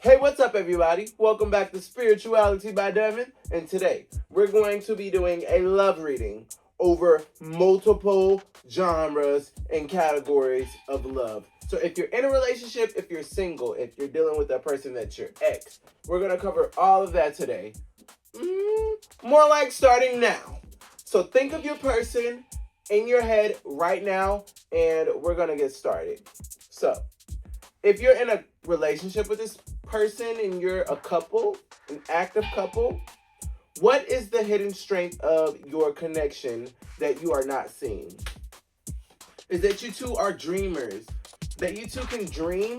Hey, what's up, everybody? Welcome back to Spirituality by Devin. And today, we're going to be doing a love reading over multiple genres and categories of love. So if you're in a relationship, if you're single, if you're dealing with that person that's your ex, we're going to cover all of that today. More like starting now. So think of your person in your head right now, and we're going to get started. So if you're in a relationship with this person and you're a couple, an active couple, what is the hidden strength of your connection that you are not seeing? Is that you two are dreamers, that you two can dream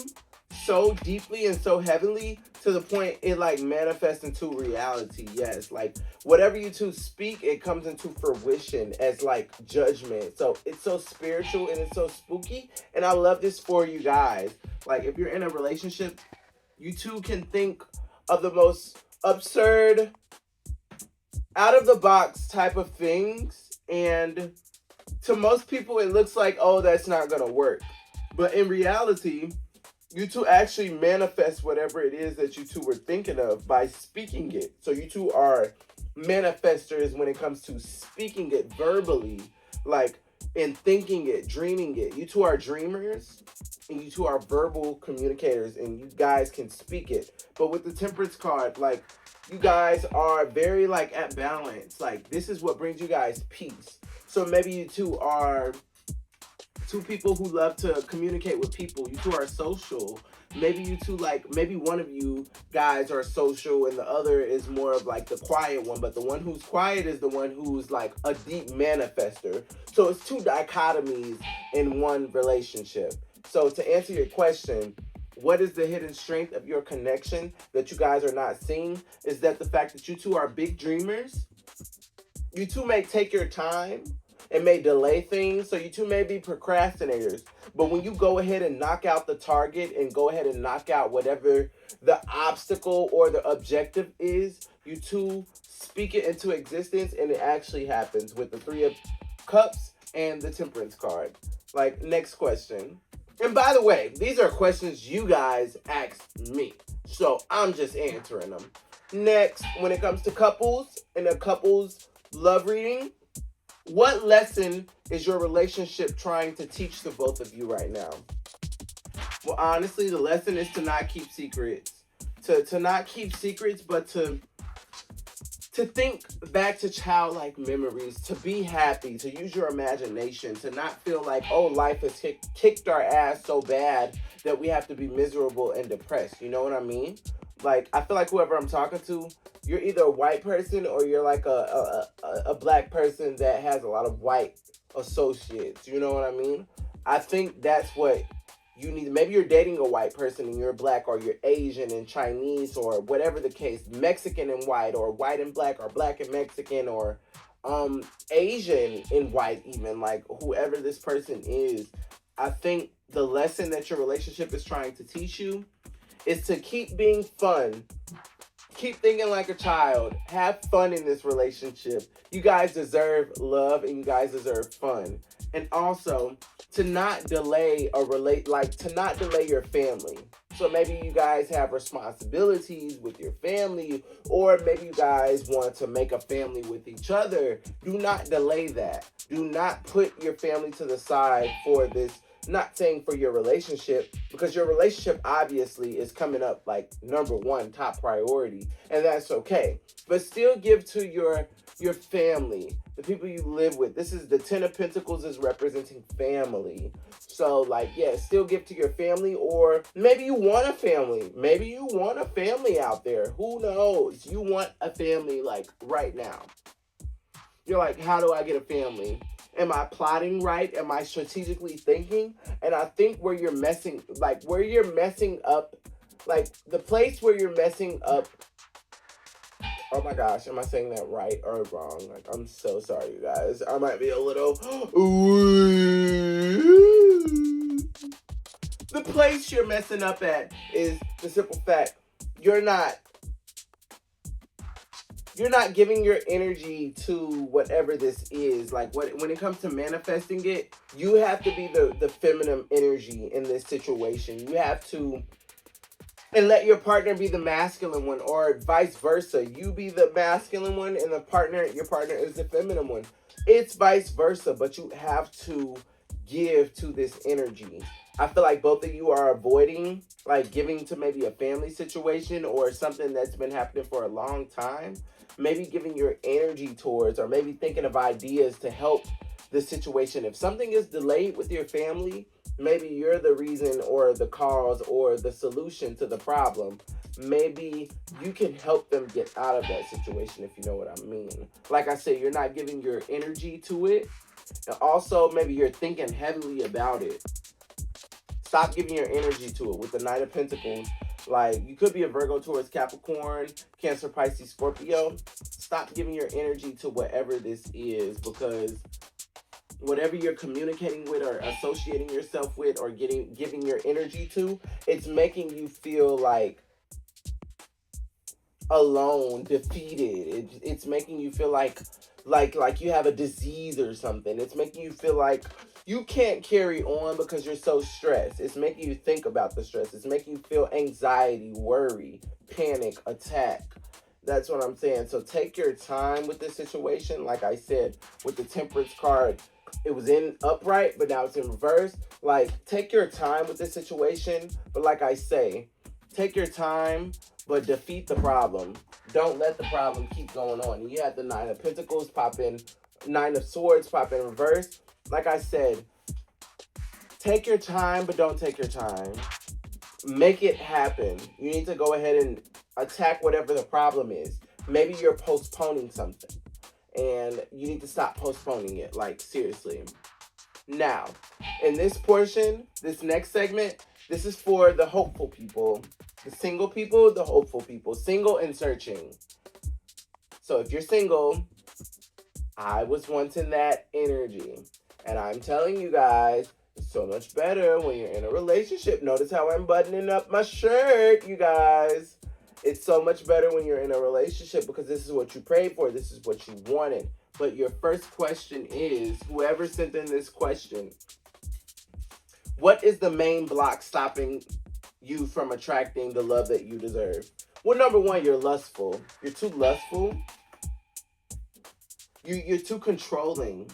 so deeply and so heavily to the point it like manifests into reality. Yes, like whatever you two speak, it comes into fruition as like judgment. So it's so spiritual and it's so spooky, and I love this for you guys. Like if you're in a relationship, you two can think of the most absurd, out of the box type of things, and to most people it looks like, oh, that's not gonna work. But in reality, you two actually manifest whatever it is that you two were thinking of by speaking it. So you two are manifestors when it comes to speaking it verbally, like in thinking it, dreaming it. You two are dreamers and you two are verbal communicators, and you guys can speak it. But with the Temperance card, like you guys are very like at balance. Like this is what brings you guys peace. So maybe you two are two people who love to communicate with people. You two are social. Maybe you two maybe one of you guys are social and the other is more of like the quiet one, but the one who's quiet is the one who's like a deep manifester. So it's two dichotomies in one relationship. So to answer your question, what is the hidden strength of your connection that you guys are not seeing? Is that the fact that you two are big dreamers? You two may take your time and may delay things, so you two may be procrastinators. But when you go ahead and knock out the target and go ahead and knock out whatever the obstacle or the objective is, you two speak it into existence and it actually happens with the Three of Cups and the Temperance card. Like, next question. And by the way, these are questions you guys asked me, so I'm just answering them. Next, when it comes to couples and a couple's love reading, what lesson is your relationship trying to teach the both of you right now? Well, honestly, the lesson is to not keep secrets. To not keep secrets, but to think back to childlike memories, to be happy, to use your imagination, to not feel like, oh, life has kicked our ass so bad that we have to be miserable and depressed. You know what I mean? Like, I feel like whoever I'm talking to, you're either a white person or you're like a black person that has a lot of white associates. You know what I mean? I think that's what you need. Maybe you're dating a white person and you're black, or you're Asian and Chinese, or whatever the case, Mexican and white, or white and black, or black and Mexican, or Asian and white even. Like, whoever this person is, I think the lesson that your relationship is trying to teach you is to keep being fun. Keep thinking like a child. Have fun in this relationship. You guys deserve love and you guys deserve fun. And also to not delay to not delay your family. So maybe you guys have responsibilities with your family, or maybe you guys want to make a family with each other. Do not delay that. Do not put your family to the side for this. Not saying for your relationship, because your relationship obviously is coming up like number one, top priority, and that's okay. But still give to your family, the people you live with. This is the Ten of Pentacles is representing family. So like, yeah, still give to your family, or maybe you want a family. Maybe you want a family out there. Who knows? You want a family like right now. You're like, how do I get a family? Am I plotting right? Am I strategically thinking? And I think where you're messing up, like the place where you're messing up, oh my gosh, am I saying that right or wrong? Like, I'm so sorry, you guys. I might be a little, the place you're messing up at is the simple fact you're not giving your energy to whatever this is. Like, when it comes to manifesting it, you have to be the feminine energy in this situation. You have to And let your partner be the masculine one, or vice versa. You be the masculine one and your partner is the feminine one. It's vice versa, but you have to give to this energy. I feel like both of you are avoiding like giving to maybe a family situation or something that's been happening for a long time. Maybe giving your energy towards, or maybe thinking of ideas to help the situation. If something is delayed with your family, maybe you're the reason or the cause or the solution to the problem. Maybe you can help them get out of that situation, if you know what I mean. Like I said, you're not giving your energy to it. And also, maybe you're thinking heavily about it. Stop giving your energy to it with the Knight of Pentacles. Like, you could be a Virgo towards Capricorn, Cancer, Pisces, Scorpio. Stop giving your energy to whatever this is, because whatever you're communicating with or associating yourself with or giving your energy to, it's making you feel like alone, defeated. It's making you feel like you have a disease or something. It's making you feel like you can't carry on because you're so stressed. It's making you think about the stress. It's making you feel anxiety, worry, panic, attack. That's what I'm saying. So take your time with this situation. Like I said, with the Temperance card, it was in upright, but now it's in reverse. Like, take your time with this situation. But like I say, take your time, but defeat the problem. Don't let the problem keep going on. You had the Nine of Pentacles pop in, Nine of Swords pop in reverse. Like I said, take your time, but don't take your time. Make it happen. You need to go ahead and attack whatever the problem is. Maybe you're postponing something, and you need to stop postponing it. Like, seriously. Now, in this portion, this next segment, this is for the hopeful people. The single people, the hopeful people. Single and searching. So if you're single, I was wanting that energy. And I'm telling you guys, it's so much better when you're in a relationship. Notice how I'm buttoning up my shirt, you guys. It's so much better when you're in a relationship because this is what you prayed for. This is what you wanted. But your first question is, whoever sent in this question, what is the main block stopping you from attracting the love that you deserve? Well, number one, you're lustful. You're too lustful. You're too controlling.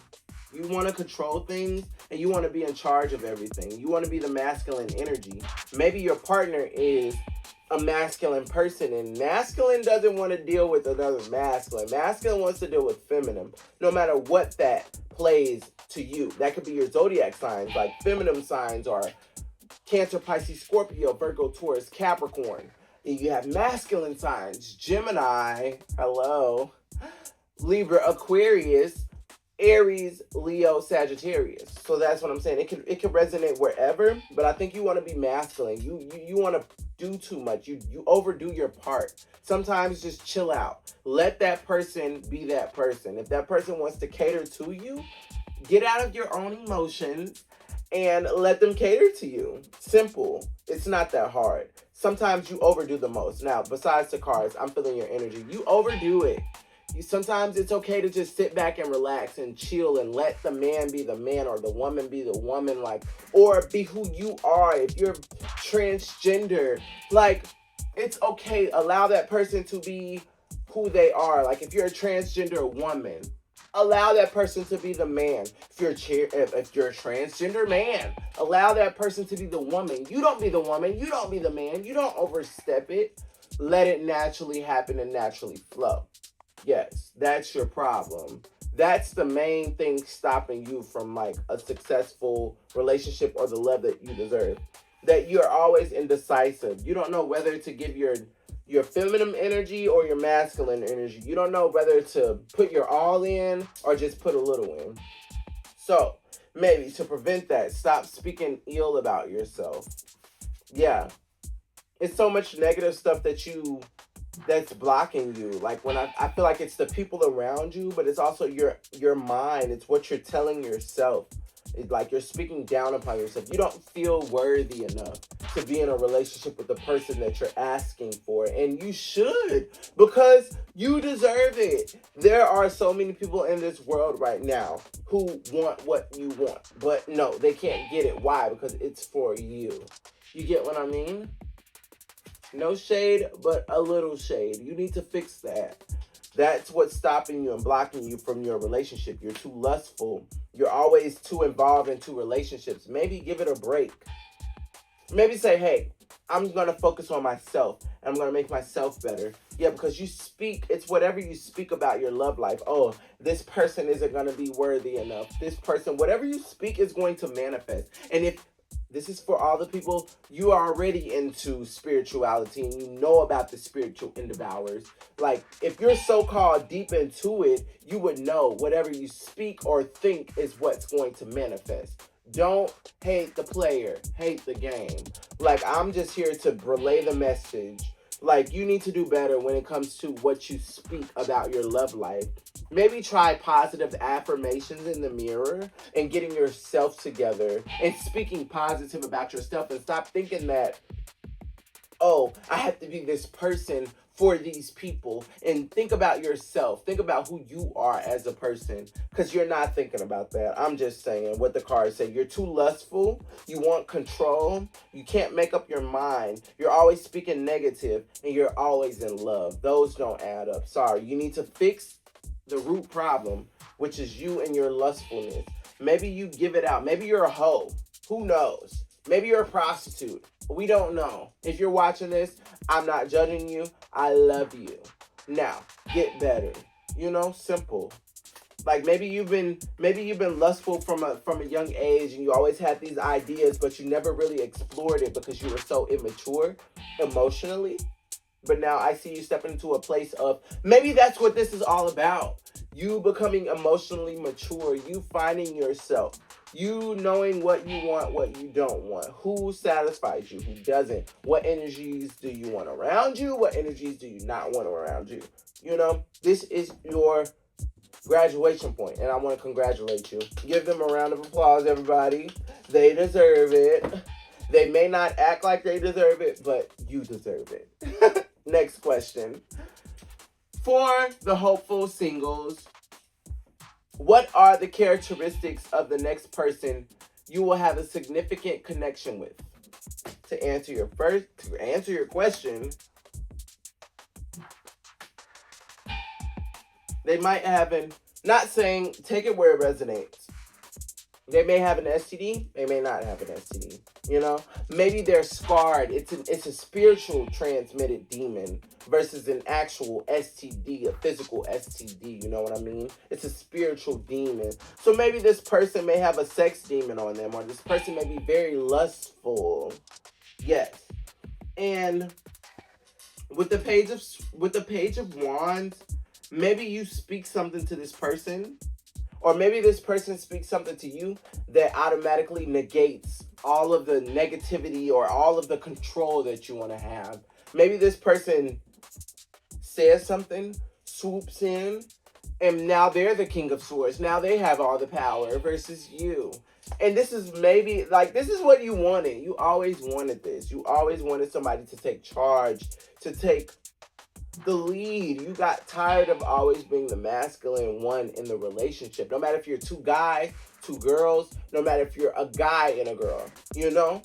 You want to control things and you want to be in charge of everything. You want to be the masculine energy. Maybe your partner is a masculine person, and masculine doesn't want to deal with another masculine. Masculine wants to deal with feminine, no matter what that plays to you. That could be your zodiac signs, like feminine signs are Cancer, Pisces, Scorpio, Virgo, Taurus, Capricorn. And you have masculine signs, Gemini, hello, Libra, Aquarius, Aries, Leo, Sagittarius. So that's what I'm saying. It can resonate wherever, but I think you want to be masculine. You want to do too much. You overdo your part. Sometimes just chill out. Let that person be that person. If that person wants to cater to you, get out of your own emotions and let them cater to you. Simple. It's not that hard. Sometimes you overdo the most. Now, besides the cards, I'm feeling your energy. You overdo it. Sometimes it's okay to just sit back and relax and chill and let the man be the man or the woman be the woman, like, or be who you are. If you're transgender, like, it's okay. Allow that person to be who they are. Like, if you're a transgender woman, allow that person to be the man. If you're a transgender man, allow that person to be the woman. You don't be the woman. You don't be the man. You don't overstep it. Let it naturally happen and naturally flow. Yes, that's your problem. That's the main thing stopping you from like a successful relationship or the love that you deserve. That you're always indecisive. You don't know whether to give your feminine energy or your masculine energy. You don't know whether to put your all in or just put a little in. So maybe to prevent that, stop speaking ill about yourself. Yeah. It's so much negative stuff that's blocking you. Like, when I feel like it's the people around you, but it's also your mind. It's what you're telling yourself. It's like you're speaking down upon yourself. You don't feel worthy enough to be in a relationship with the person that you're asking for. And you should, because you deserve it. There are so many people in this world right now who want what you want. But no, they can't get it. Why? Because it's for you. You get what I mean? No shade, but a little shade. You need to fix that. That's what's stopping you and blocking you from your relationship. You're too lustful. You're always too involved into relationships. Maybe give it a break. Maybe say, hey, I'm going to focus on myself. And I'm going to make myself better. Yeah, because you speak, it's whatever you speak about your love life. Oh, this person isn't going to be worthy enough. This person, whatever you speak is going to manifest. And if this is for all the people, you are already into spirituality and you know about the spiritual endeavors. Like, if you're so-called deep into it, you would know whatever you speak or think is what's going to manifest. Don't hate the player, hate the game. Like, I'm just here to relay the message. Like, you need to do better when it comes to what you speak about your love life. Maybe try positive affirmations in the mirror and getting yourself together and speaking positive about yourself, and stop thinking that, oh, I have to be this person for these people. And think about yourself. Think about who you are as a person, because you're not thinking about that. I'm just saying what the cards say. You're too lustful. You want control. You can't make up your mind. You're always speaking negative, and you're always in love. Those don't add up. Sorry. You need to fix the root problem, which is you and your lustfulness. Maybe you give it out. Maybe you're a hoe. Who knows? Maybe you're a prostitute. We don't know. If you're watching this, I'm not judging you. I love you. Now, get better. You know, simple. Like, maybe you've been lustful from a young age, and you always had these ideas, but you never really explored it because you were so immature emotionally. But now I see you stepping into a place of, maybe that's what this is all about. You becoming emotionally mature, you finding yourself, you knowing what you want, what you don't want, who satisfies you, who doesn't, what energies do you want around you, what energies do you not want around you. You know, this is your graduation point, and I want to congratulate you. Give them a round of applause, everybody. They deserve it. They may not act like they deserve it, but you deserve it. Next question. For the hopeful singles, what are the characteristics of the next person you will have a significant connection with? To answer your question, they might have not saying take it where it resonates. They may have an STD, they may not have an STD. You know, maybe they're scarred. It's a spiritual transmitted demon versus an actual STD, a physical STD. You know what I mean? It's a spiritual demon. So maybe this person may have a sex demon on them, or this person may be very lustful. Yes. And with the page of wands, maybe you speak something to this person, or maybe this person speaks something to you that automatically negates all of the negativity or all of the control that you want to have. Maybe this person says something, swoops in, and now they're the king of swords. Now they have all the power versus you. And this is maybe, like, this is what you wanted. You always wanted this. You always wanted somebody to take charge, to take the lead. You got tired of always being the masculine one in the relationship. No matter if you're two guys, two girls, no matter if you're a guy and a girl, you know?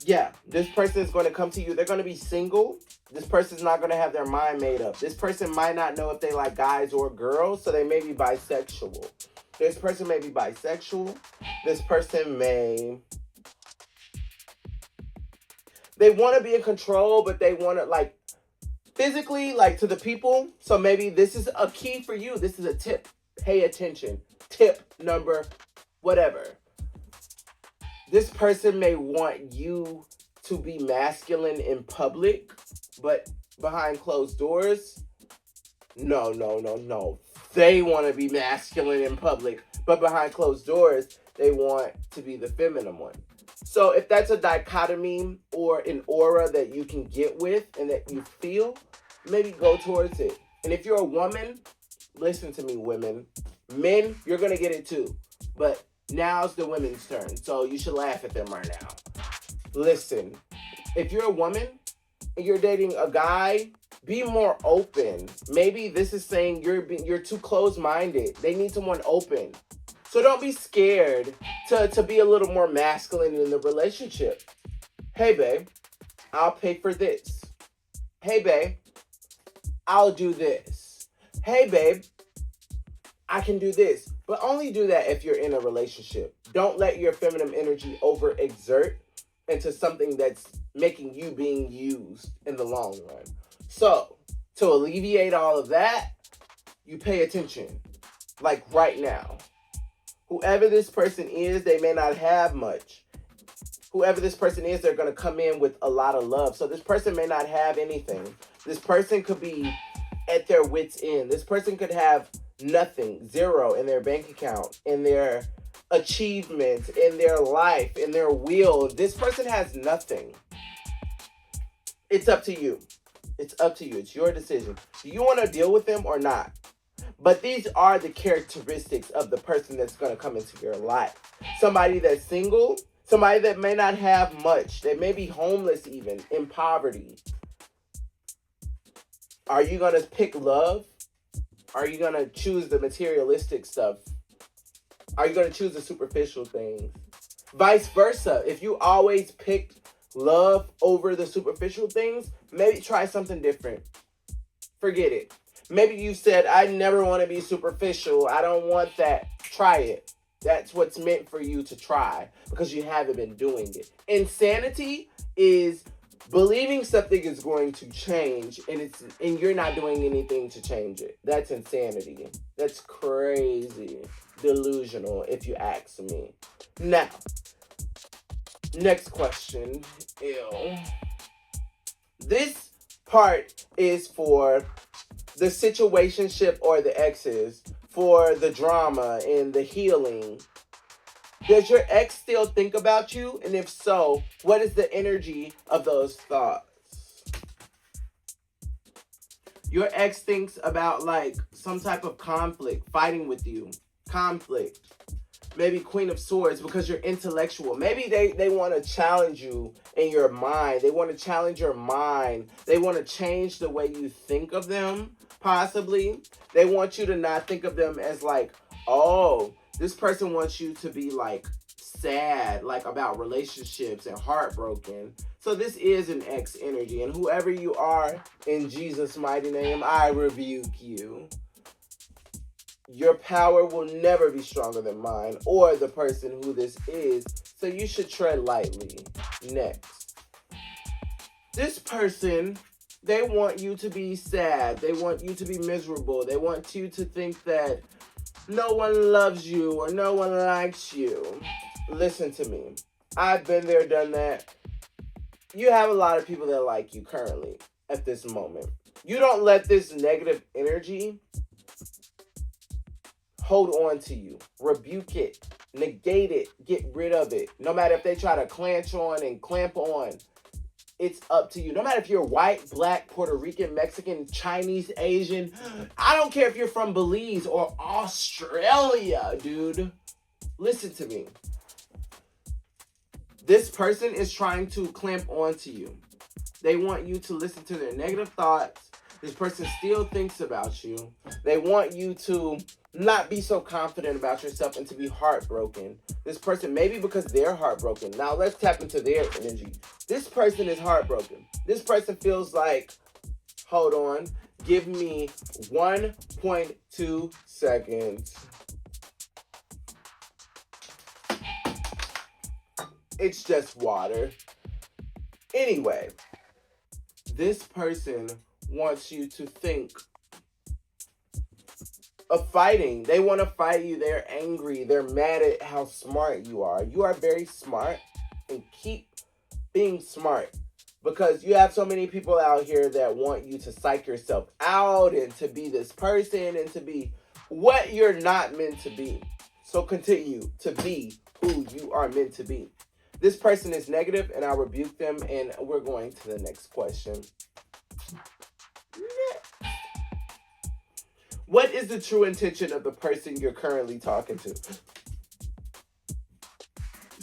Yeah, this person is going to come to you. They're going to be single. This person's not going to have their mind made up. This person might not know if they like guys or girls, so they may be bisexual. This person may be bisexual. This person they want to be in control, but they want to, like, physically, like, to the people. So maybe this is a key for you. This is a tip. Pay attention. Tip number whatever. This person may want you to be masculine in public, but behind closed doors, no. They want to be masculine in public, but behind closed doors, they want to be the feminine one. So if that's a dichotomy or an aura that you can get with and that you feel, maybe go towards it. And if you're a woman, listen to me, women. Men, you're going to get it too. But now's the women's turn, so you should laugh at them right now. Listen, if you're a woman and you're dating a guy, be more open. Maybe this is saying you're too closed-minded. They need someone open. So don't be scared to be a little more masculine in the relationship. Hey, babe, I'll pay for this. Hey, babe, I'll do this. Hey, babe, I can do this. But only do that if you're in a relationship. Don't let your feminine energy overexert into something that's making you being used in the long run. So, to alleviate all of that, you pay attention. Like right now. Whoever this person is, they may not have much. Whoever this person is, they're going to come in with a lot of love. So this person may not have anything. This person could be at their wit's end. This person could have nothing, zero in their bank account, in their achievements, in their life, in their will. This person has nothing. It's up to you. It's up to you. It's your decision. Do you want to deal with them or not? But these are the characteristics of the person that's going to come into your life. Somebody that's single, somebody that may not have much, they may be homeless even, in poverty. Are you going to pick love? Are you going to choose the materialistic stuff? Are you going to choose the superficial things? Vice versa. If you always picked love over the superficial things, maybe try something different. Forget it. Maybe you said, I never want to be superficial. I don't want that. Try it. That's what's meant for you to try because you haven't been doing it. Insanity is believing something is going to change and you're not doing anything to change it. That's insanity. That's crazy. Delusional, if you ask me. Now, next question. Ew. This part is for the situationship or the exes, for the drama and the healing. Does your ex still think about you? And if so, what is the energy of those thoughts? Your ex thinks about like some type of conflict, fighting with you. Conflict. Maybe Queen of Swords because you're intellectual. Maybe they want to challenge you in your mind. They want to challenge your mind. They want to change the way you think of them, possibly. They want you to not think of them as like, oh, this person wants you to be like sad, like about relationships and heartbroken. So this is an ex energy. And whoever you are, in Jesus' mighty name, I rebuke you. Your power will never be stronger than mine or the person who this is. So you should tread lightly. Next. This person, they want you to be sad. They want you to be miserable. They want you to think that no one loves you or no one likes you. Listen to me. I've been there, done that. You have a lot of people that like you currently at this moment. You don't let this negative energy hold on to you. Rebuke it. Negate it. Get rid of it. No matter if they try to clench on and clamp on, it's up to you. No matter if you're white, black, Puerto Rican, Mexican, Chinese, Asian. I don't care if you're from Belize or Australia, dude. Listen to me. This person is trying to clamp onto you. They want you to listen to their negative thoughts. This person still thinks about you. They want you to not be so confident about yourself and to be heartbroken. This person, maybe because they're heartbroken. Now let's tap into their energy. This person is heartbroken. This person feels like, hold on, give me 1.2 seconds. It's just water. Anyway, this person wants you to think of fighting. They want to fight you. They're angry. They're mad at how smart you are. You are very smart, and keep being smart because you have so many people out here that want you to psych yourself out and to be this person and to be what you're not meant to be. So continue to be who you are meant to be. This person is negative, and I rebuke them, and we're going to the next question. What is the true intention of the person you're currently talking to?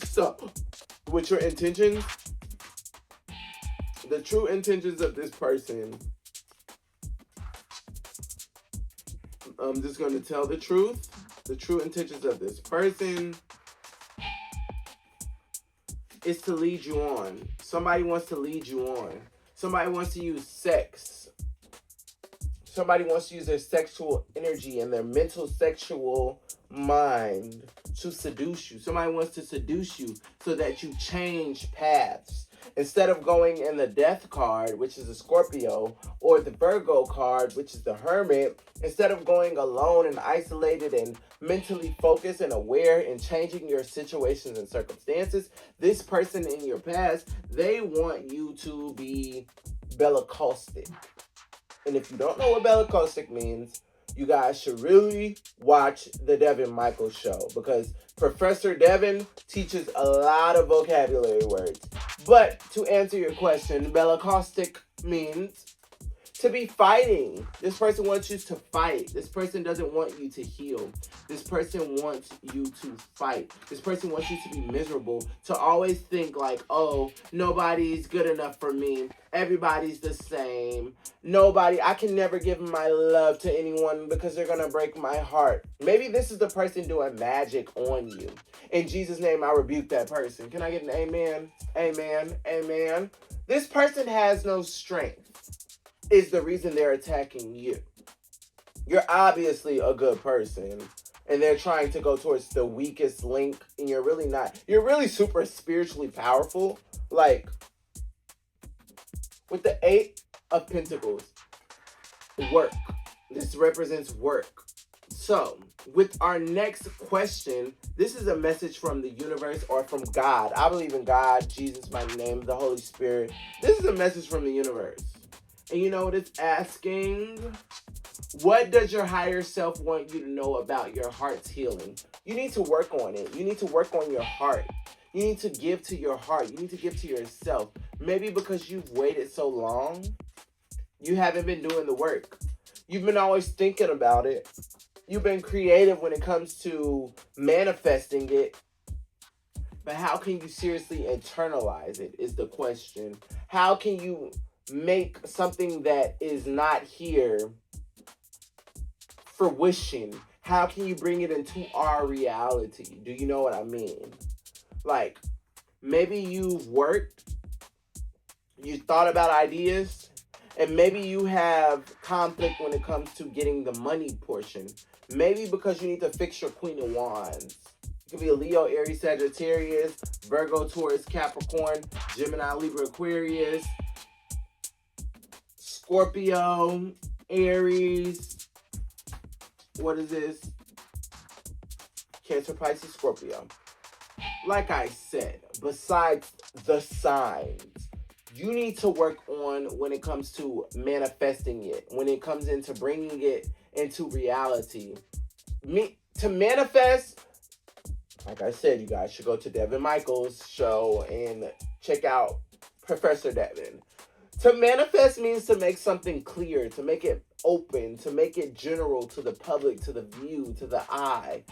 So, with your intentions, the true intentions of this person, I'm just going to tell the truth. The true intentions of this person is to lead you on. Somebody wants to lead you on. Somebody wants to use sex. Somebody wants to use their sexual energy and their mental sexual mind to seduce you. Somebody wants to seduce you so that you change paths. Instead of going in the death card, which is a Scorpio, or the Virgo card, which is the Hermit, instead of going alone and isolated and mentally focused and aware and changing your situations and circumstances, this person in your past, they want you to be bellicostic. And if you don't know what bellicostic means, you guys should really watch the Devin Michaels show, because Professor Devin teaches a lot of vocabulary words. But to answer your question, bellicostic means to be fighting. This person wants you to fight. This person doesn't want you to heal. This person wants you to fight. This person wants you to be miserable, to always think like, oh, nobody's good enough for me. Everybody's the same. I can never give my love to anyone because they're going to break my heart. Maybe this is the person doing magic on you. In Jesus' name, I rebuke that person. Can I get an amen? Amen. Amen. This person has no strength. Is the reason they're attacking you. You're obviously a good person, and they're trying to go towards the weakest link, and you're really not. You're really super spiritually powerful. Like, with the 8 of Pentacles, work. This represents work. So, with our next question, this is a message from the universe or from God. I believe in God, Jesus, my name, the Holy Spirit. This is a message from the universe. And you know what it's asking? What does your higher self want you to know about your heart's healing? You need to work on it. You need to work on your heart. You need to give to your heart. You need to give to yourself. Maybe because you've waited so long, you haven't been doing the work. You've been always thinking about it. You've been creative when it comes to manifesting it. But how can you seriously internalize it is the question. How can you make something that is not here fruition? How can you bring it into our reality? Do you know what I mean? Like, maybe you've worked, you thought about ideas, and maybe you have conflict when it comes to getting the money portion. Maybe because you need to fix your Queen of Wands. It could be a Leo, Aries, Sagittarius, Virgo, Taurus, Capricorn, Gemini, Libra, Aquarius, Scorpio, Aries, what is this? Cancer, Pisces, Scorpio. Like I said, besides the signs, you need to work on when it comes to manifesting it, when it comes into bringing it into reality. To manifest, like I said, you guys should go to Devin Michaels' show and check out Professor Devin. To manifest means to make something clear, to make it open, to make it general to the public, to the view, to the eye.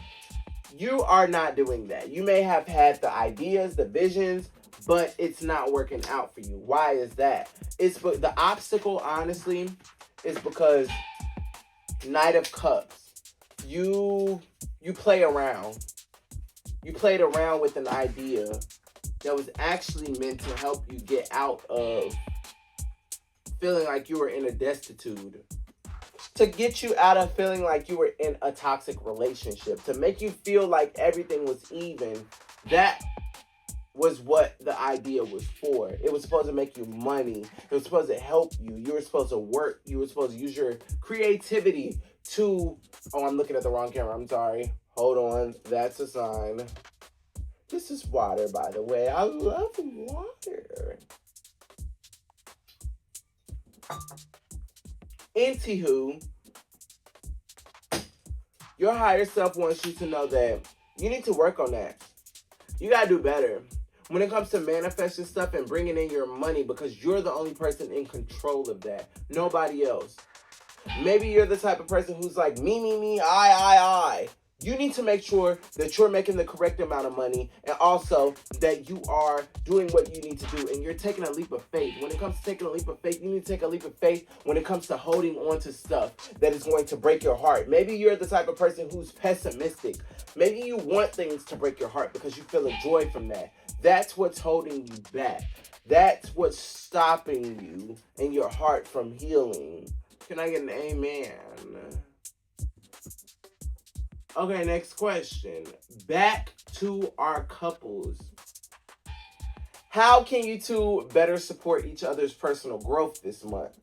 You are not doing that. You may have had the ideas, the visions, but it's not working out for you. Why is that? The obstacle, honestly, is because Knight of Cups. You play around. You played around with an idea that was actually meant to help you get out of feeling like you were in a destitute, to get you out of feeling like you were in a toxic relationship, to make you feel like everything was even. That was what the idea was for. It was supposed to make you money. It was supposed to help you. You were supposed to work. You were supposed to use your creativity to... Oh, I'm looking at the wrong camera. I'm sorry. Hold on. That's a sign. This is water, by the way. I love water. Anywho, your higher self wants you to know that you need to work on that. You gotta do better when it comes to manifesting stuff and bringing in your money, because you're the only person in control of that. Nobody else. Maybe you're the type of person who's like, me, I. You need to make sure that you're making the correct amount of money, and also that you are doing what you need to do, and you're taking a leap of faith. When it comes to taking a leap of faith, you need to take a leap of faith when it comes to holding on to stuff that is going to break your heart. Maybe you're the type of person who's pessimistic. Maybe you want things to break your heart because you feel a joy from that. That's what's holding you back. That's what's stopping you and your heart from healing. Can I get an amen? Okay, next question. Back to our couples. How can you two better support each other's personal growth this month?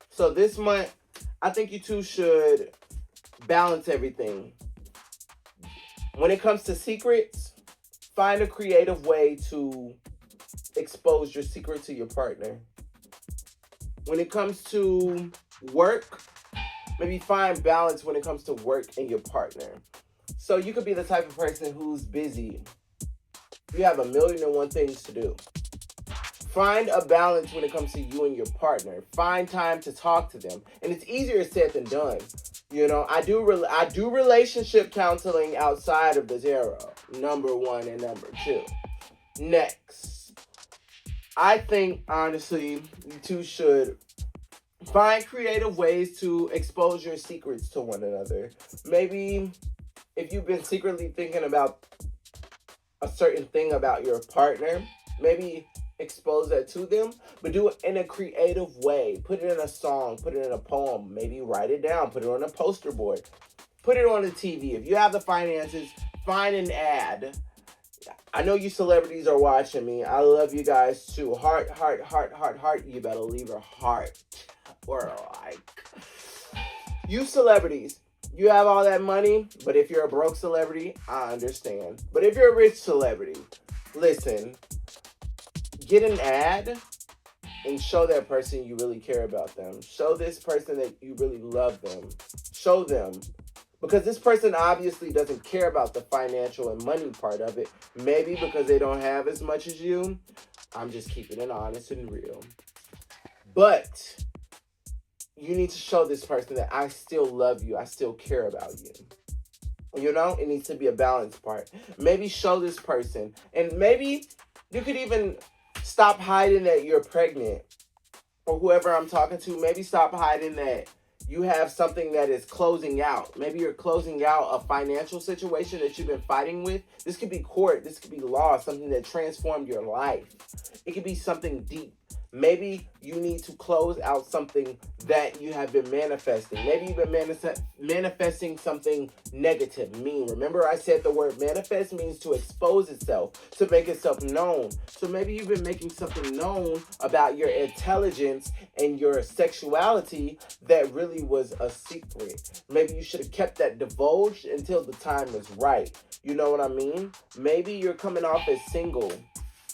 So this month, I think you two should balance everything. When it comes to secrets, find a creative way to expose your secret to your partner. When it comes to work, maybe find balance when it comes to work and your partner. So you could be the type of person who's busy. You have 1,000,001 things to do. Find a balance when it comes to you and your partner. Find time to talk to them. And it's easier said than done. You know, I do relationship counseling outside of the tarot. Number 1 and number 2. Next. I think, honestly, you two should find creative ways to expose your secrets to one another. Maybe if you've been secretly thinking about a certain thing about your partner, maybe expose that to them, but do it in a creative way. Put it in a song, put it in a poem, maybe write it down, put it on a poster board, put it on the TV. If you have the finances, find an ad. I know you celebrities are watching me. I love you guys too. Heart, heart, heart, heart, heart. You better leave a heart or like. You celebrities, you have all that money, but if you're a broke celebrity, I understand. But if you're a rich celebrity, listen, get an ad and show that person you really care about them. Show this person that you really love them. Show them. Because this person obviously doesn't care about the financial and money part of it. Maybe because they don't have as much as you. I'm just keeping it honest and real. But you need to show this person that I still love you. I still care about you. You know, it needs to be a balanced part. Maybe show this person. And maybe you could even stop hiding that you're pregnant. Or whoever I'm talking to, maybe stop hiding that you have something that is closing out. Maybe you're closing out a financial situation that you've been fighting with. This could be court. This could be law. Something that transformed your life. It could be something deep. Maybe you need to close out something that you have been manifesting. Maybe you've been manifesting something negative, mean. Remember I said the word manifest means to expose itself, to make itself known. So maybe you've been making something known about your intelligence and your sexuality that really was a secret. Maybe you should have kept that divulged until the time was right. You know what I mean? Maybe you're coming off as single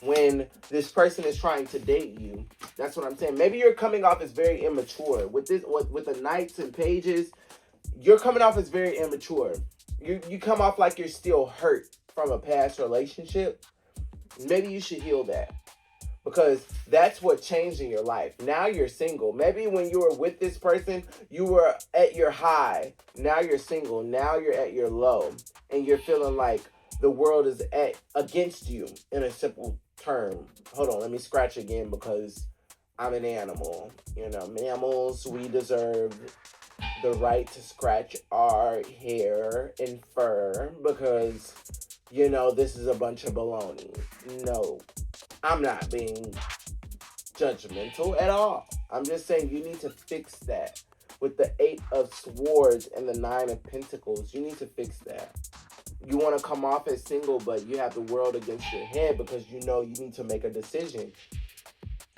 when this person is trying to date you. That's what I'm saying. Maybe you're coming off as very immature. With the knights and pages, you're coming off as very immature. You come off like you're still hurt from a past relationship. Maybe you should heal that. Because that's what changed in your life. Now you're single. Maybe when you were with this person, you were at your high. Now you're single. Now you're at your low. And you're feeling like the world is against you in a simple term. Hold on, let me scratch again because I'm an animal. You know, mammals, we deserve the right to scratch our hair and fur because, you know, this is a bunch of baloney. No, I'm not being judgmental at all. I'm just saying you need to fix that. With the 8 of Swords and the 9 of Pentacles, you need to fix that. You want to come off as single, but you have the world against your head because you know you need to make a decision.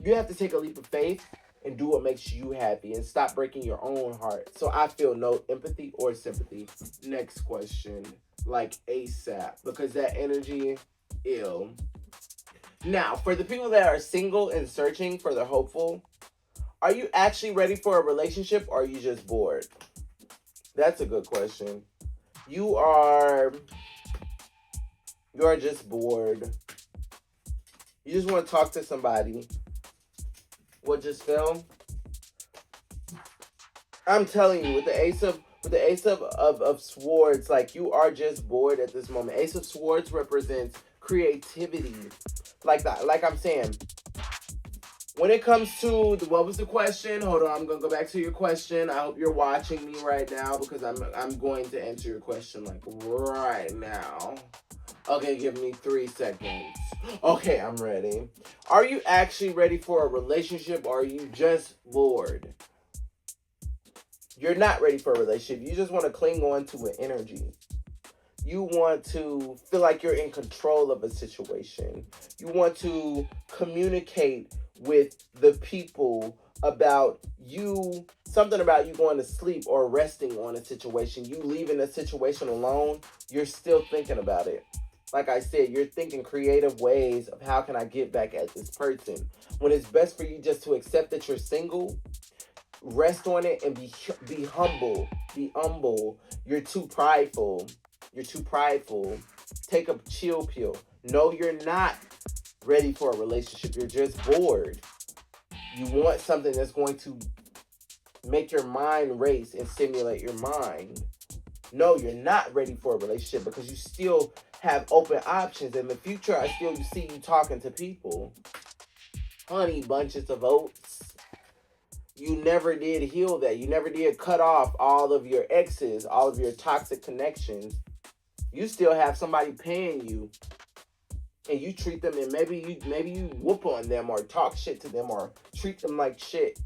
You have to take a leap of faith and do what makes you happy and stop breaking your own heart. So I feel no empathy or sympathy. Next question, like ASAP, because that energy, ill. Now, for the people that are single and searching for the hopeful, are you actually ready for a relationship or are you just bored? That's a good question. You are just bored. You just want to talk to somebody. What just fell? I'm telling you, with the Ace of Swords, like you are just bored at this moment. Ace of Swords represents creativity. Like I'm saying, when it comes to what was the question? Hold on, I'm gonna go back to your question. I hope you're watching me right now because I'm going to answer your question like right now. Okay, give me 3 seconds. Okay, I'm ready. Are you actually ready for a relationship, or are you just bored? You're not ready for a relationship. You just want to cling on to an energy. You want to feel like you're in control of a situation. You want to communicate with the people about you, something about you going to sleep or resting on a situation. You leaving a situation alone, you're still thinking about it. Like I said, you're thinking creative ways of how can I get back at this person. When it's best for you just to accept that you're single, rest on it, and be humble. Be humble. You're too prideful. You're too prideful. Take a chill pill. No, you're not ready for a relationship. You're just bored. You want something that's going to make your mind race and stimulate your mind. No, you're not ready for a relationship because you still have open options. In the future, I still see you talking to people. Honey bunches of oats. You never did heal that. You never did cut off all of your exes, all of your toxic connections. You still have somebody paying you, and you treat them, and maybe you whoop on them or talk shit to them or treat them like shit.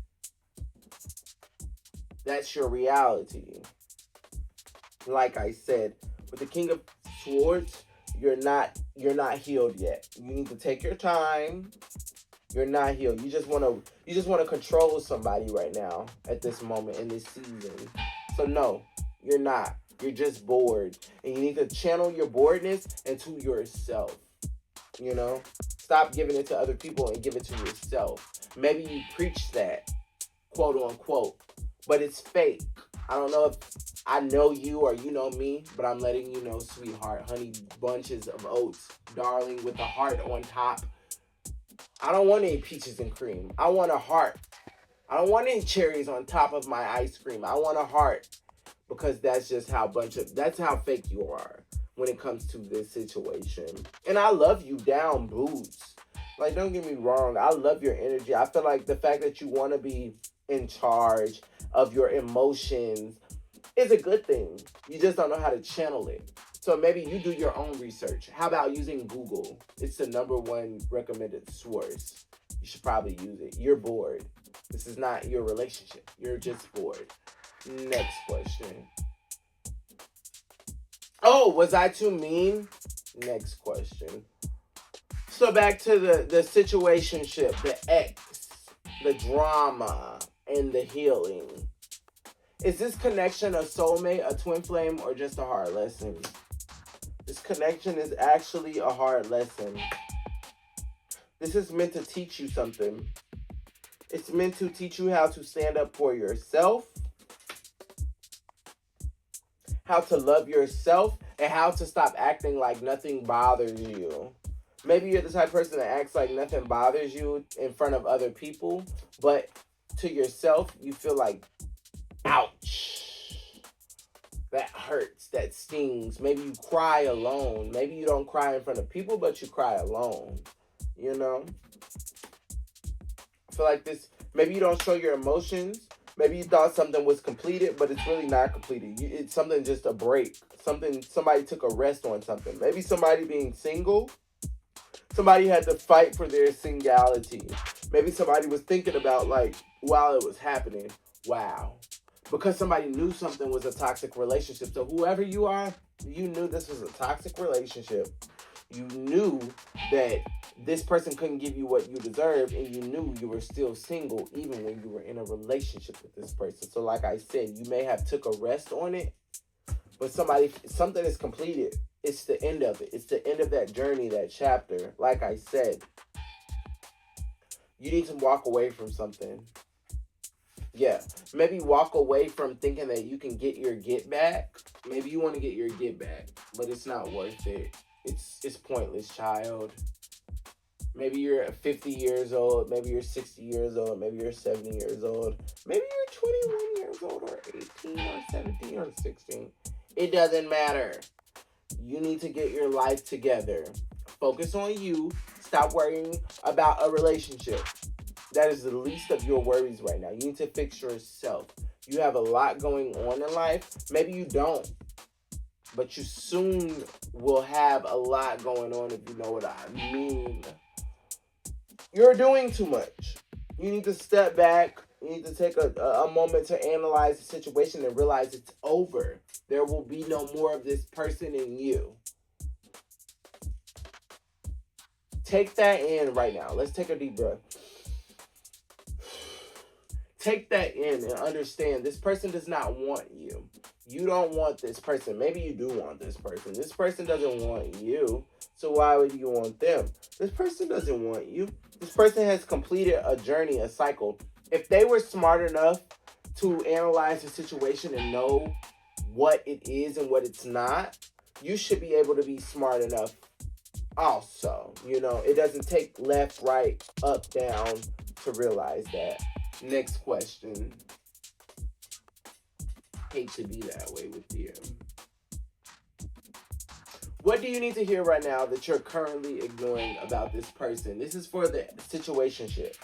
That's your reality. Like I said, with the King of Swords, you're not healed yet. You need to take your time. You're not healed. You just want to control somebody right now at this moment in this season. So no, you're not. You're just bored, and you need to channel your boredness into yourself. You know, stop giving it to other people and give it to yourself. Maybe you preach that, quote unquote, but it's fake. I don't know if I know you or you know me, but I'm letting you know, sweetheart, honey bunches of oats, darling, with a heart on top. I don't want any peaches and cream. I want a heart. I don't want any cherries on top of my ice cream. I want a heart, because that's just that's how fake you are when it comes to this situation. And I love you down, boots. Like, don't get me wrong. I love your energy. I feel like the fact that you want to be in charge of your emotions is a good thing. You just don't know how to channel it. So maybe you do your own research. How about using Google? It's the #1 recommended source. You should probably use it. You're bored. This is not your relationship. You're just bored. Next question. Oh, was I too mean? Next question. So back to the situationship, the ex, the drama, and the healing. Is this connection a soulmate, a twin flame, or just a hard lesson? This connection is actually a hard lesson. This is meant to teach you something. It's meant to teach you how to stand up for yourself, how to love yourself, and how to stop acting like nothing bothers you. Maybe you're the type of person that acts like nothing bothers you in front of other people, but to yourself, you feel like, ouch, that hurts, that stings. Maybe you cry alone. Maybe you don't cry in front of people, but you cry alone, you know? I feel like this, maybe you don't show your emotions. Maybe you thought something was completed, but it's really not completed. It's something, just a break. Somebody took a rest on something. Maybe somebody being single. Somebody had to fight for their singularity. Maybe somebody was thinking about, like, while it was happening, wow. Because somebody knew something was a toxic relationship. So whoever you are, you knew this was a toxic relationship. You knew that this person couldn't give you what you deserved, and you knew you were still single even when you were in a relationship with this person. So like I said, you may have took a rest on it, but something is completed. It's the end of it. It's the end of that journey, that chapter. Like I said, you need to walk away from something. Yeah, maybe walk away from thinking that you can get your get back. Maybe you want to get your get back, but it's not worth it. It's pointless, child. Maybe you're 50 years old. Maybe you're 60 years old. Maybe you're 70 years old. Maybe you're 21 years old, or 18 or 17 or 16. It doesn't matter. You need to get your life together. Focus on you. Stop worrying about a relationship. That is the least of your worries right now. You need to fix yourself. You have a lot going on in life. Maybe you don't. but you soon will have a lot going on, if you know what I mean. You're doing too much. You need to step back. You need to take a moment to analyze the situation and realize it's over. There will be no more of this person in you. Take that in right now. Let's take a deep breath. Take that in and understand this person does not want you. You don't want this person. Maybe you do want this person. This person doesn't want you. So why would you want them? This person doesn't want you. This person has completed a journey, a cycle. If they were smart enough to analyze the situation and know what it is and what it's not, you should be able to be smart enough also. You know, it doesn't take left, right, up, down to realize that. Next question. Hate to be that way with you. What do you need to hear right now that you're currently ignoring about this person? This is for the situationship,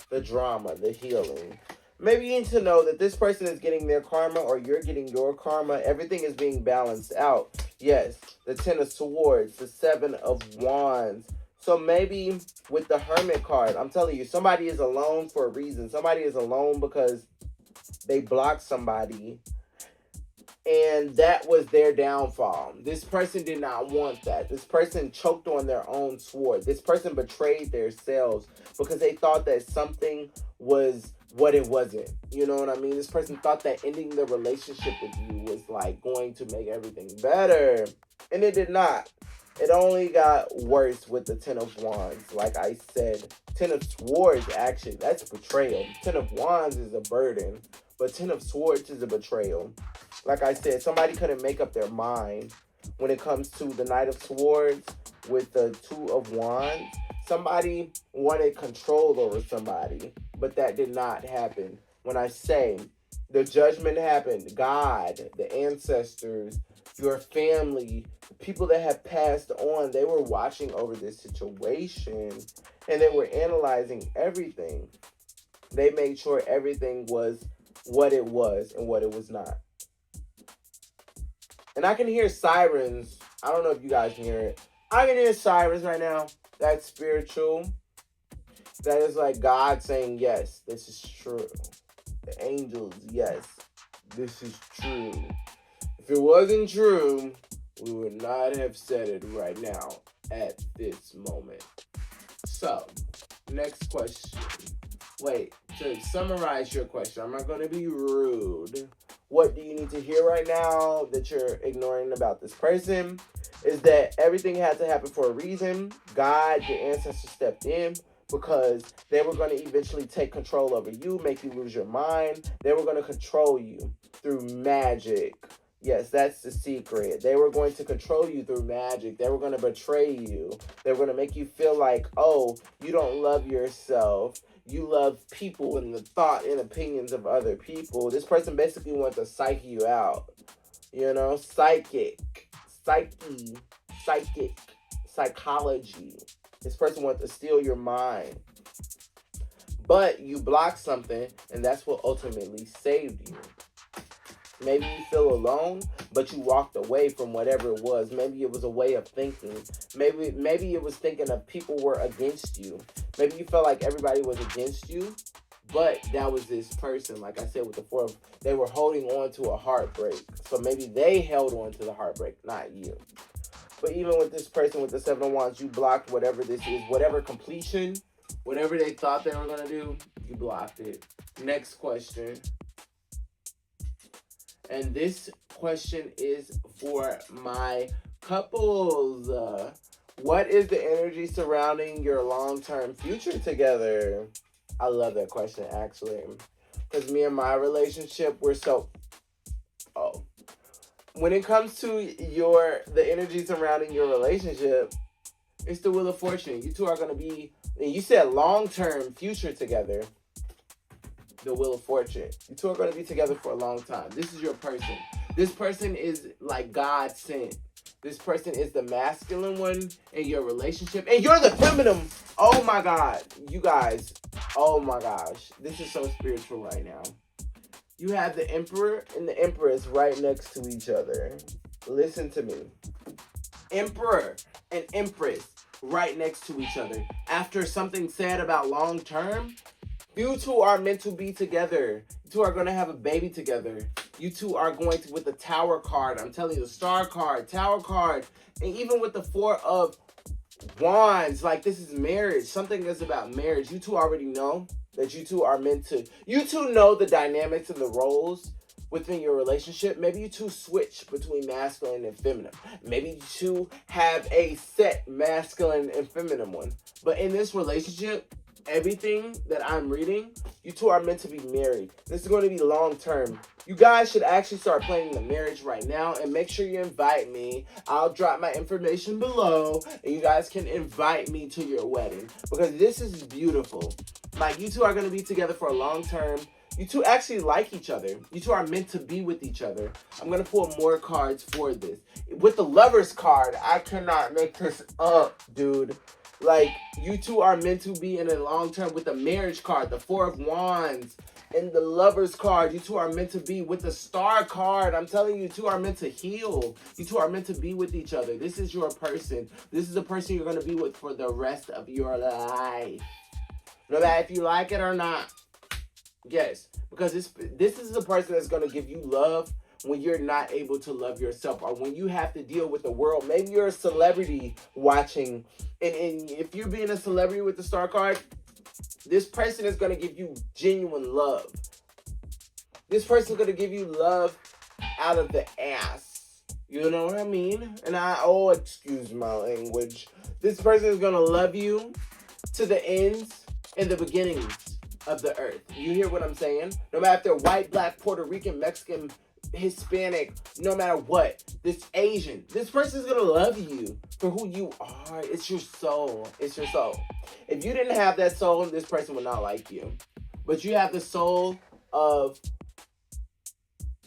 the drama, the healing. Maybe you need to know that this person is getting their karma or you're getting your karma. Everything is being balanced out. Yes, the 10 of Swords, the 7 of Wands. So maybe with the Hermit card, I'm telling you, somebody is alone for a reason. Somebody is alone because they blocked somebody. And that was their downfall. This person did not want that. This person choked on their own sword. This person betrayed themselves because they thought that something was what it wasn't. You know what I mean? This person thought that ending the relationship with you was like going to make everything better. And it did not. It only got worse with the 10 of Wands. Like I said, 10 of Swords, actually, that's betrayal. 10 of Wands is a burden, but 10 of Swords is a betrayal. Like I said, somebody couldn't make up their mind when it comes to the Knight of Swords with the 2 of Wands. Somebody wanted control over somebody, but that did not happen. When I say the judgment happened, God, the ancestors, your family, the people that have passed on, they were watching over this situation and they were analyzing everything. They made sure everything was what it was and what it was not. And I can hear sirens. I don't know if you guys can hear it. I can hear sirens right now. That's spiritual. That is like God saying, yes, this is true. The angels, yes, this is true. If it wasn't true, we would not have said it right now at this moment. So, next question. Wait, to summarize your question, I'm not going to be rude. What do you need to hear right now that you're ignoring about this person? Is that everything had to happen for a reason. God, your ancestors stepped in because they were going to eventually take control over you, make you lose your mind. They were going to control you through magic. Yes, that's the secret. They were going to control you through magic. They were going to betray you. They were going to make you feel like, oh, you don't love yourself. You love people and the thought and opinions of other people. This person basically wants to psych you out. You know, psychic, psychology. This person wants to steal your mind. But you blocked something, and that's what ultimately saved you. Maybe you feel alone, but you walked away from whatever it was. Maybe it was a way of thinking. Maybe it was thinking of people were against you. Maybe you felt like everybody was against you, but that was this person. Like I said with the 4 of, they were holding on to a heartbreak. So maybe they held on to the heartbreak, not you. But even with this person with the 7 of Wands, you blocked whatever this is, whatever completion, whatever they thought they were going to do, you blocked it. Next question. And this question is for my couples. What is the energy surrounding your long-term future together? I love that question, actually. Because me and my relationship, we're so... Oh. When it comes to the energy surrounding your relationship, it's the Wheel of Fortune. You two are going to be... And you said long-term future together. The Wheel of Fortune. You two are going to be together for a long time. This is your person. This person is like God sent. This person is the masculine one in your relationship. And you're the feminine. Oh my God. You guys. Oh my gosh. This is so spiritual right now. You have the Emperor and the Empress right next to each other. Listen to me. Emperor and Empress right next to each other. After something said about long term, you two are meant to be together. You two are going to have a baby together. You two are going to, with the Tower card, I'm telling you, the Star card, Tower card, and even with the Four of Wands, like this is marriage. Something is about marriage. You two already know that you two are meant to. You two know the dynamics and the roles within your relationship. Maybe you two switch between masculine and feminine. Maybe you two have a set masculine and feminine one. But in this relationship, everything that I'm reading, you two are meant to be married. This is going to be long term. You guys should actually start planning the marriage right now, and make sure you invite me. I'll drop my information below and you guys can invite me to your wedding, because this is beautiful. Like, you two are going to be together for a long term. You two actually like each other. You two are meant to be with each other. I'm going to pull more cards for this. With the Lovers card, I cannot make this up, dude. Like, you two are meant to be in a long term. With the Marriage card, the Four of Wands, and the Lovers card, you two are meant to be. With the Star card, I'm telling you, you two are meant to heal. You two are meant to be with each other. This is your person. This is the person you're going to be with for the rest of your life. No matter if you like it or not. Yes, because this is the person that's going to give you love when you're not able to love yourself, or when you have to deal with the world. Maybe you're a celebrity watching, and if you're being a celebrity with the Star card, this person is going to give you genuine love. This person is going to give you love out of the ass. You know what I mean? And excuse my language. This person is going to love you to the ends and the beginnings of the earth. You hear what I'm saying? No matter if they're white, black, Puerto Rican, Mexican, Hispanic, no matter what, this Asian, this person is gonna love you for who you are. It's your soul. It's your soul. If you didn't have that soul, this person would not like you. But you have the soul of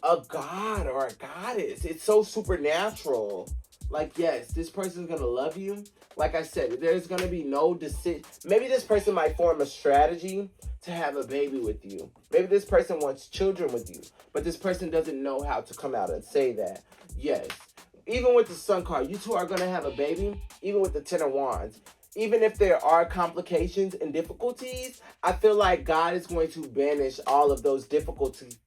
a god or a goddess. It's so supernatural. Like, yes, this person's gonna love you. Like I said, there's gonna be no decision. Maybe this person might form a strategy to have a baby with you. Maybe this person wants children with you, but this person doesn't know how to come out and say that. Yes. Even with the Sun card, you two are going to have a baby, even with the Ten of Wands. Even if there are complications and difficulties, I feel like God is going to banish all of those difficulties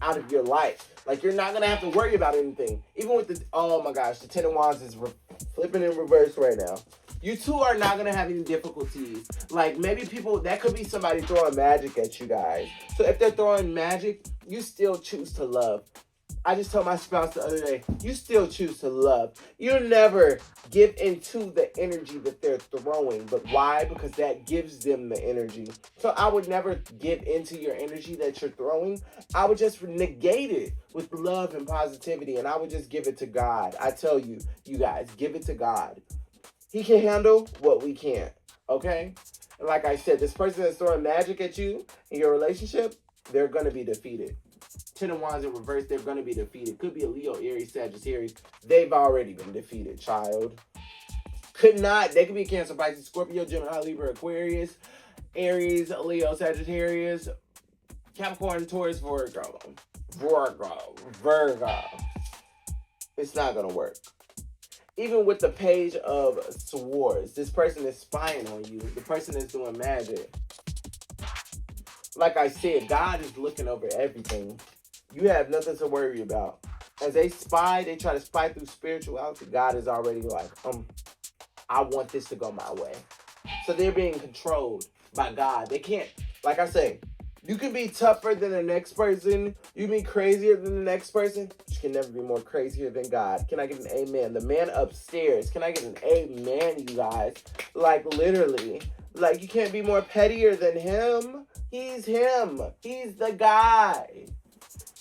out of your life. Like, you're not going to have to worry about anything. Even with the, oh my gosh, the Ten of Wands is flipping in reverse right now. You two are not going to have any difficulties. Like, maybe people, that could be somebody throwing magic at you guys. So if they're throwing magic, you still choose to love. I just told my spouse the other day, you still choose to love. You never give into the energy that they're throwing. But why? Because that gives them the energy. So I would never give into your energy that you're throwing. I would just negate it with love and positivity. And I would just give it to God. I tell you, you guys, give it to God. He can handle what we can't. Okay? And like I said, this person that's throwing magic at you in your relationship, they're going to be defeated. Ten of Wands in reverse, they're going to be defeated. Could be a Leo, Aries, Sagittarius. They've already been defeated, child. They could be Cancer, Pisces, Scorpio, Gemini, Libra, Aquarius, Aries, Leo, Sagittarius, Capricorn, Taurus, Virgo. It's not going to work. Even with the Page of Swords, this person is spying on you. The person is doing magic. Like I said, God is looking over everything. You have nothing to worry about. As they spy, they try to spy through spirituality. God is already like, I want this to go my way. So they're being controlled by God. They can't, like I say, you can be tougher than the next person. You can be crazier than the next person. You can never be more crazier than God. Can I get an amen? The man upstairs. Can I get an amen, you guys? Like, literally. Like, you can't be more pettier than him. He's him. He's the guy.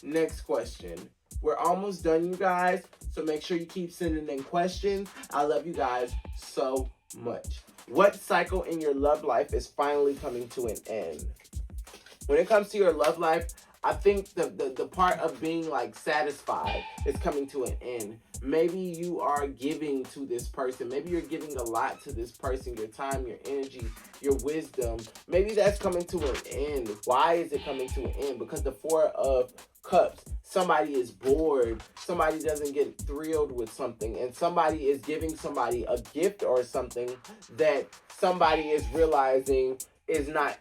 Next question. We're almost done, you guys. So make sure you keep sending in questions. I love you guys so much. What cycle in your love life is finally coming to an end? When it comes to your love life, I think the part of being like satisfied is coming to an end. Maybe you are giving to this person. Maybe you're giving a lot to this person. Your time, your energy, your wisdom. Maybe that's coming to an end. Why is it coming to an end? Because the Four of Cups somebody is bored, somebody doesn't get thrilled with something, and somebody is giving somebody a gift or something that somebody is realizing is not.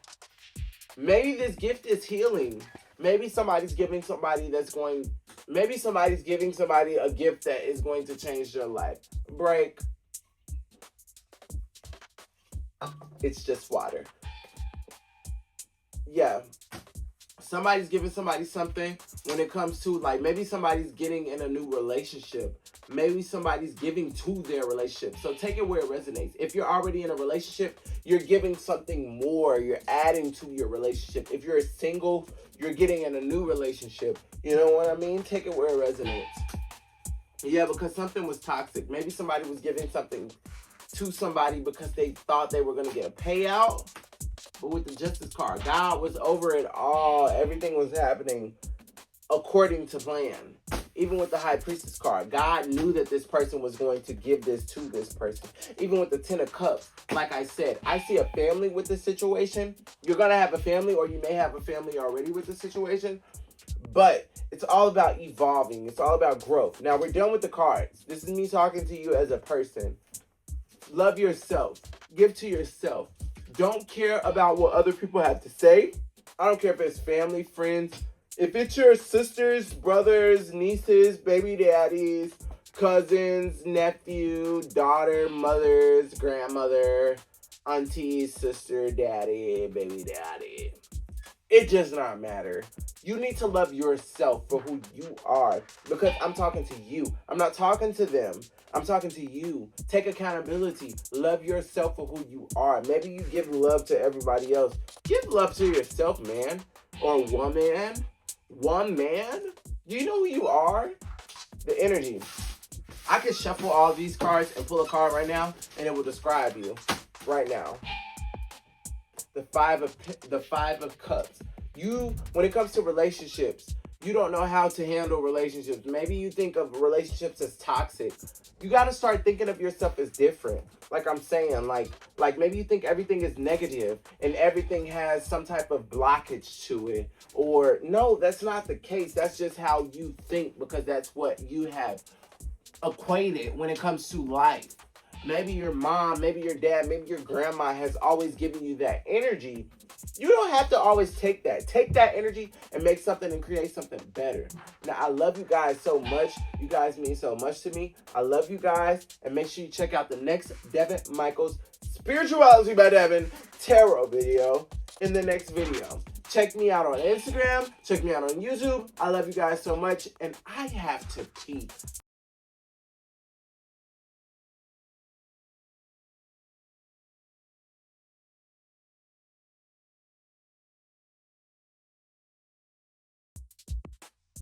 Maybe this gift is healing. Maybe somebody's giving somebody maybe somebody's giving somebody a gift that is going to change their life. Break. It's just water. Yeah. Somebody's giving somebody something when it comes to, like, maybe somebody's getting in a new relationship. Maybe somebody's giving to their relationship. So take it where it resonates. If you're already in a relationship, you're giving something more. You're adding to your relationship. If you're single, you're getting in a new relationship. You know what I mean? Take it where it resonates. Yeah, because something was toxic. Maybe somebody was giving something to somebody because they thought they were going to get a payout. But with the justice card, God was over it all. Everything was happening according to plan. Even with the high priestess card, God knew that this person was going to give this to this person. Even with the 10 of cups, like I said, I see a family with this situation. You're going to have a family, or you may have a family already with the situation. But it's all about evolving. It's all about growth. Now, we're done with the cards. This is me talking to you as a person. Love yourself. Give to yourself. Don't care about what other people have to say. I don't care if it's family, friends. If it's your sisters, brothers, nieces, baby daddies, cousins, nephew, daughter, mothers, grandmother, auntie, sister, daddy, baby daddy. It does not matter. You need to love yourself for who you are. Because I'm talking to you. I'm not talking to them. I'm talking to you. Take accountability. Love yourself for who you are. Maybe you give love to everybody else. Give love to yourself, man. Or woman. One man. Do you know who you are? The energy. I can shuffle all these cards and pull a card right now, and it will describe you right now. The five of cups. You, when it comes to relationships, you don't know how to handle relationships. Maybe you think of relationships as toxic. You got to start thinking of yourself as different. Like I'm saying, like maybe you think everything is negative and everything has some type of blockage to it. Or no, that's not the case. That's just how you think, because that's what you have equated when it comes to life. Maybe your mom, maybe your dad, maybe your grandma has always given you that energy. You don't have to always take that. Take that energy and make something and create something better. Now, I love you guys so much. You guys mean so much to me. I love you guys. And make sure you check out the next Devin Michaels Spirituality by Devin tarot video in the next video. Check me out on Instagram. Check me out on YouTube. I love you guys so much. And I have to pee.